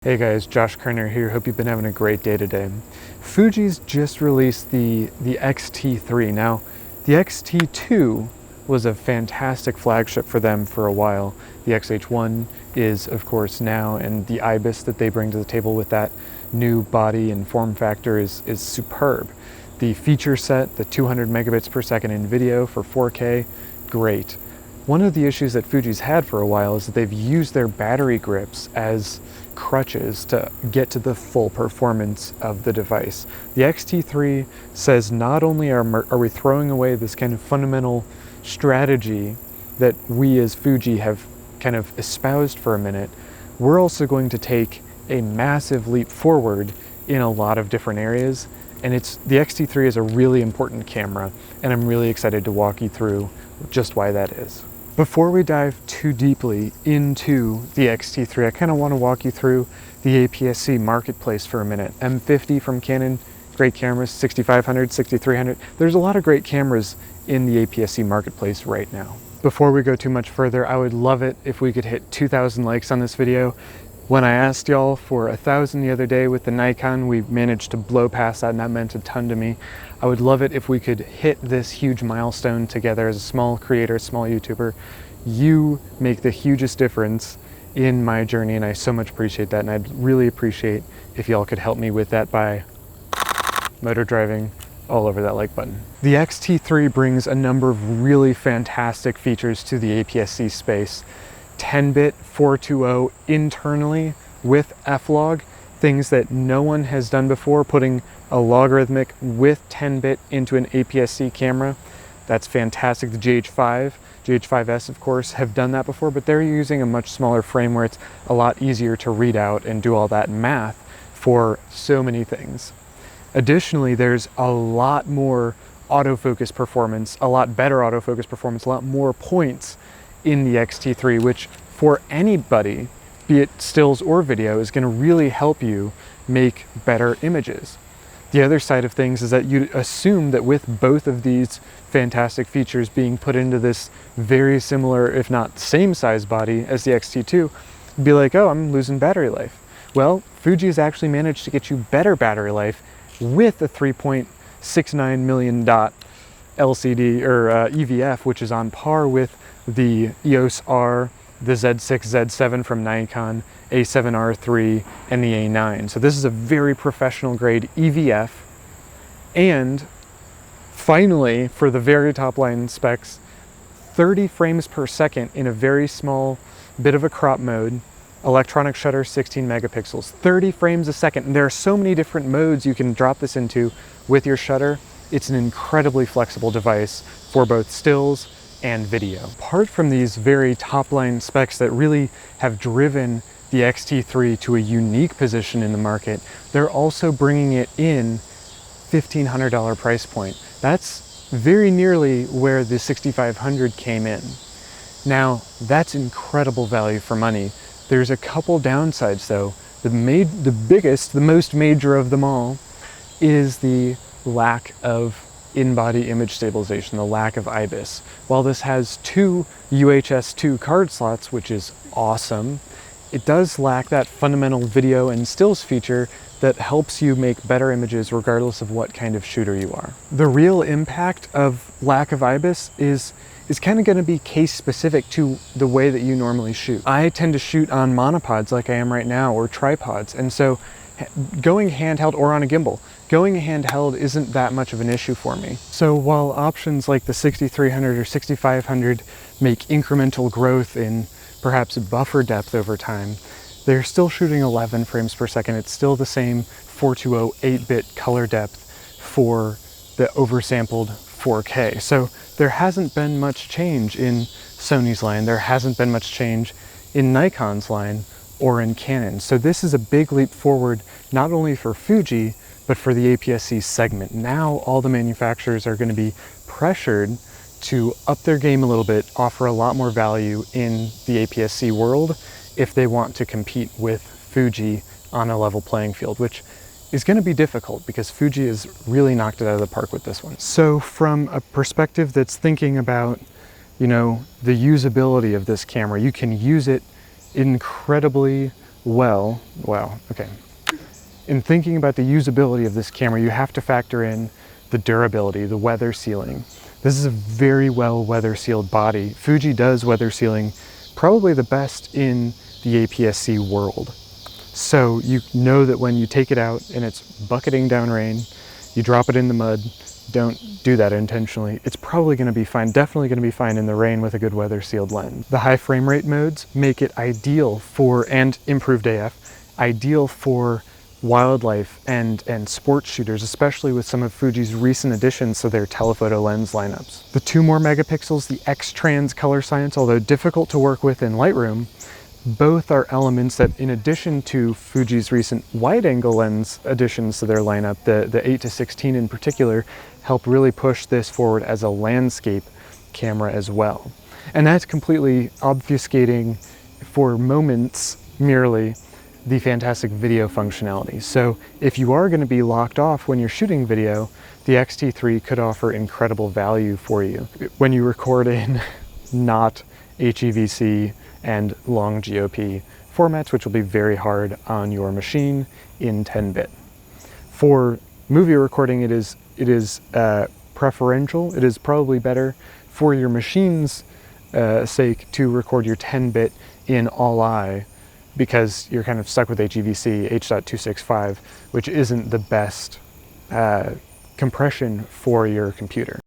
Hey guys, Josh Koerner here. Hope you've been having a great day today. Fuji's just released the X-T3. Now, the X-T2 was a fantastic flagship for them for a while. The XH1 is, of course, now, and the IBIS that they bring to the table with that new body and form factor is superb. The feature set, the 200 megabits per second in video for 4K, great. One of the issues that Fuji's had for a while is that they've used their battery grips as crutches to get to the full performance of the device. The X-T3 says not only are we throwing away this kind of fundamental strategy that we as Fuji have kind of espoused for a minute, we're also going to take a massive leap forward in a lot of different areas. And the X-T3 is a really important camera, and I'm really excited to walk you through just why that is. Before we dive too deeply into the X-T3, I kind of want to walk you through the APS-C marketplace for a minute. M50 from Canon, great cameras, 6500, 6300. There's a lot of great cameras in the APS-C marketplace right now. Before we go too much further, I would love it if we could hit 2,000 likes on this video. When I asked y'all for 1,000 the other day with the Nikon, we managed to blow past that, and that meant a ton to me. I would love it if we could hit this huge milestone together as a small creator, small YouTuber. You make the hugest difference in my journey, and I so much appreciate that, and I'd really appreciate if y'all could help me with that by motor driving all over that like button. The X-T3 brings a number of really fantastic features to the APS-C space. 10-bit 420 internally with F-Log, things that no one has done before, putting a logarithmic with 10-bit into an APS-C camera. That's fantastic. The GH5S, of course, have done that before, but they're using a much smaller frame where it's a lot easier to read out and do all that math for so many things. Additionally, there's a lot more autofocus performance, a lot better autofocus performance, a lot more points in the X-T3, which for anybody, be it stills or video, is going to really help you make better images. The other side of things is that you assume that with both of these fantastic features being put into this very similar, if not same size body as the X-T2, you'd be like, oh, I'm losing battery life. Well, Fuji has actually managed to get you better battery life with a 3.69 million dot LCD or EVF, which is on par with the EOS R, the Z6, Z7 from Nikon, A7R3, and the A9. So this is a very professional grade EVF. And finally, for the very top line specs, 30 frames per second in a very small bit of a crop mode, electronic shutter 16 megapixels, 30 frames a second. And there are so many different modes you can drop this into with your shutter. It's an incredibly flexible device for both stills and video. Apart from these very top-line specs that really have driven the X-T3 to a unique position in the market, they're also bringing it in $1,500 price point. That's very nearly where the 6500 came in. Now, that's incredible value for money. There's a couple downsides though. The biggest, the most major of them all, is the lack of in-body image stabilization, the lack of IBIS. While this has two UHS-2 card slots, which is awesome, it does lack that fundamental video and stills feature that helps you make better images regardless of what kind of shooter you are. The real impact of lack of IBIS is kind of going to be case specific to the way that you normally shoot. I tend to shoot on monopods like I am right now, or tripods, and so going handheld or on a gimbal, going handheld isn't that much of an issue for me. So while options like the 6300 or 6500 make incremental growth in perhaps buffer depth over time, they're still shooting 11 frames per second. It's still the same 420 8-bit color depth for the oversampled 4K. So there hasn't been much change in Sony's line. There hasn't been much change in Nikon's line or in Canon. So this is a big leap forward, not only for Fuji, but for the APS-C segment. Now all the manufacturers are going to be pressured to up their game a little bit, offer a lot more value in the APS-C world if they want to compete with Fuji on a level playing field, which is going to be difficult because Fuji has really knocked it out of the park with this one. So from a perspective that's thinking about, you know, the usability of this camera, you can use it incredibly well, okay. In thinking about the usability of this camera, you have to factor in the durability, the weather sealing. This is a very well weather sealed body. Fuji does weather sealing probably the best in the APS-C world. So you know that when you take it out and it's bucketing down rain, you drop it in the mud, don't do that intentionally. It's probably going to be fine, definitely going to be fine in the rain with a good weather sealed lens. The high frame rate modes make it ideal for, and improved AF, ideal for wildlife and sports shooters, especially with some of Fuji's recent additions to their telephoto lens lineups. The 2 more megapixels, the X-Trans color science, although difficult to work with in Lightroom, both are elements that, in addition to Fuji's recent wide-angle lens additions to their lineup, the 8-16 in particular, help really push this forward as a landscape camera as well. And that's completely obfuscating, for moments merely, the fantastic video functionality. So if you are going to be locked off when you're shooting video, the X-T3 could offer incredible value for you when you record in not HEVC and long GOP formats, which will be very hard on your machine in 10-bit. For movie recording, it is preferential. It is probably better for your machine's sake to record your 10-bit in all-I, because you're kind of stuck with HEVC, H.265, which isn't the best compression for your computer.